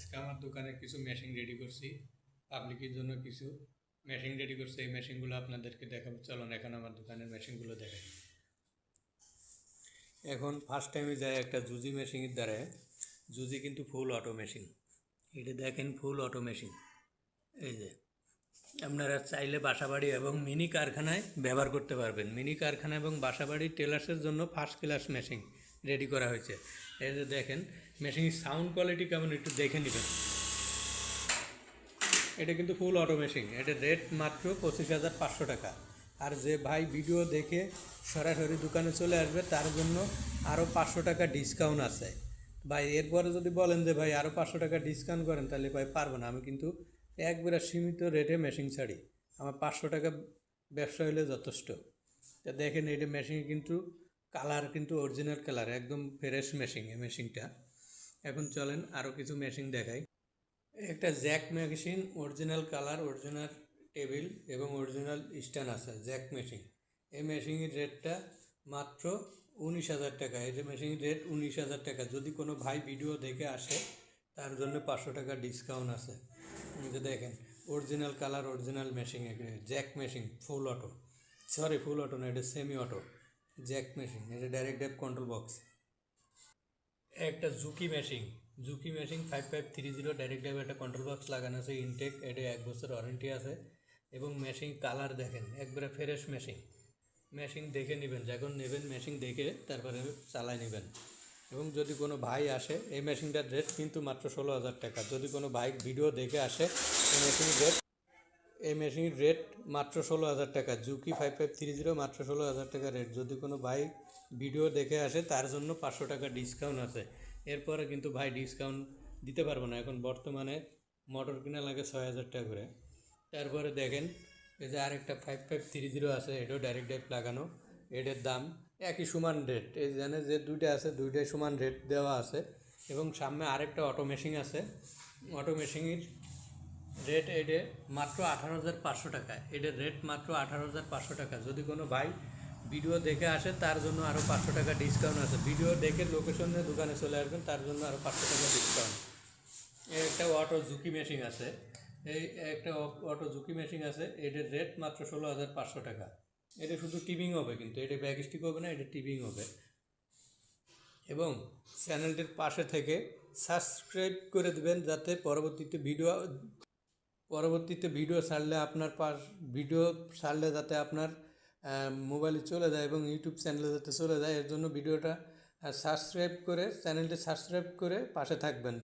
আজকে আমার দোকানে কিছু মেশিন রেডি করছি, পাবলিকের জন্য কিছু মেশিন রেডি করছি। এই মেশিনগুলো আপনাদেরকে দেখাবো। চলুন এখন আমার দোকানের মেশিনগুলো দেখাই। এখন ফার্স্ট টাইমে যায় একটা জুজি মেশিনের দ্বারা। জুজি কিন্তু ফুল অটো মেশিন। এটা দেখেন ফুল অটো মেশিন। এই যে আপনারা চাইলে বাসাবাড়ি এবং মিনি কারখানায় ব্যবহার করতে পারবেন। মিনি কারখানা এবং বাসাবাড়ি টেলার্সের জন্য ফার্স্ট ক্লাস মেশিন রেডি করা হয়েছে। এই যে দেখেন মেশিনের সাউন্ড কোয়ালিটি কেমন একটু দেখে নেবেন। এটা কিন্তু ফুল অটো মেশিন। এটার রেট মাত্র 25,500 টাকা। আর যে ভাই ভিডিও দেখে সরাসরি দোকানে চলে আসবে তার জন্য আরও 500 টাকা ডিসকাউন্ট আছে। ভাই এরপরে যদি বলেন যে ভাই আরও 500 টাকা ডিসকাউন্ট করেন, তাহলে ভাই পারবো না। আমি কিন্তু একবারে সীমিত রেটে মেশিন ছাড়ি। আমার 500 টাকা ব্যবসা হলে যথেষ্ট। তা দেখেন এটা মেশিন কিন্তু কালার কিন্তু অরিজিনাল কালার, একদম ফ্রেশ মেশিন এই মেশিনটা। এখন চলেন আরও কিছু মেশিন দেখাই। একটা Jack machine, original colour, original table এবং অরিজিনাল স্ট্যান্ড আছে। জ্যাক মেশিন, এই মেশিনের রেটটা মাত্র 19,000 টাকা। এই যে মেশিনের রেট 19,000 টাকা। যদি কোনো ভাই ভিডিও দেখে আসে তার জন্য 500 টাকা ডিসকাউন্ট আছে। যে দেখেন অরিজিনাল কালার, অরিজিনাল মেশিন, এখানে জ্যাক মেশিন ফুল অটো, সরি ফুল অটো না, এটা সেমি অটো জ্যাক মেশিন। এটা ডাইরেক্ট ড্রাইভ কন্ট্রোল বক্স। একটা Juki machine, Juki machine 5530 direct drive একটা কন্ট্রোল বক্স লাগানো আছে, ইনটেক। এটা 1 বছর ওয়ারেন্টি আছে। এবং মেশিন কালার দেখেন একবারে ফ্রেশ মেশিন। মেশিন দেখে নেবেন, যখন নেবেন মেশিন দেখে তারপরে চালাই নেবেন। এবং যদি কোনো ভাই আসে, এই মেশিনটার রেট কিন্তু মাত্র 16,000 টাকা। যদি কোনো ভাই ভিডিও দেখে আসে, এই মেশিনের রেট মাত্র 16,000 টাকা। জুকি 5530 মাত্র 16,000 টাকা রেট। যদি কোনো ভাই ভিডিও দেখে আসে তার জন্য 500 টাকা ডিসকাউন্ট আছে। এরপরে কিন্তু ভাই ডিসকাউন্ট দিতে পারবো না। এখন বর্তমানে মোটর কিনা লাগে 6,000 টাকা করে। তারপরে দেখেন এই যে আরেকটা 5530 আছে, এটাও ডাইরেক্ট ড্রাইভ লাগানো। এটার দাম একই সমান রেট। এই জানে যে দুইটা আছে, দুইটাই সমান রেট দেওয়া আছে। এবং সামনে আরেকটা অটো মেশিন আছে। অটো মেশিনের রেট এডে মাত্র 18,500 টাকা। এটার রেট মাত্র 18,500 টাকা। যদি কোনো ভাই ভিডিও দেখে আসে তার জন্য আরও 500 টাকা ডিসকাউন্ট আছে। ভিডিও দেখে লোকেশনে দোকানে চলে আসবেন, তার জন্য আরও 500 টাকা ডিসকাউন্ট। এই একটা অটো ঝুঁকি মেশিন আছে, এই একটা অটো ঝুঁকি মেশিন আছে। এটার রেট মাত্র 16,500 টাকা। এটা শুধু টিভিং হবে, কিন্তু এটা ব্যাক স্টিক হবে না, এটা টিভিং হবে। এবং চ্যানেলটির পাশে থেকে সাবস্ক্রাইব করে দেবেন, যাতে পরবর্তীতে ভিডিও ছাড়লে যাতে আপনার মোবাইলে চলে যায় এবং ইউটিউব চ্যানেলে যাতে চলে যায়, এর জন্য চ্যানেলটি সাবস্ক্রাইব করে পাশে থাকবেন।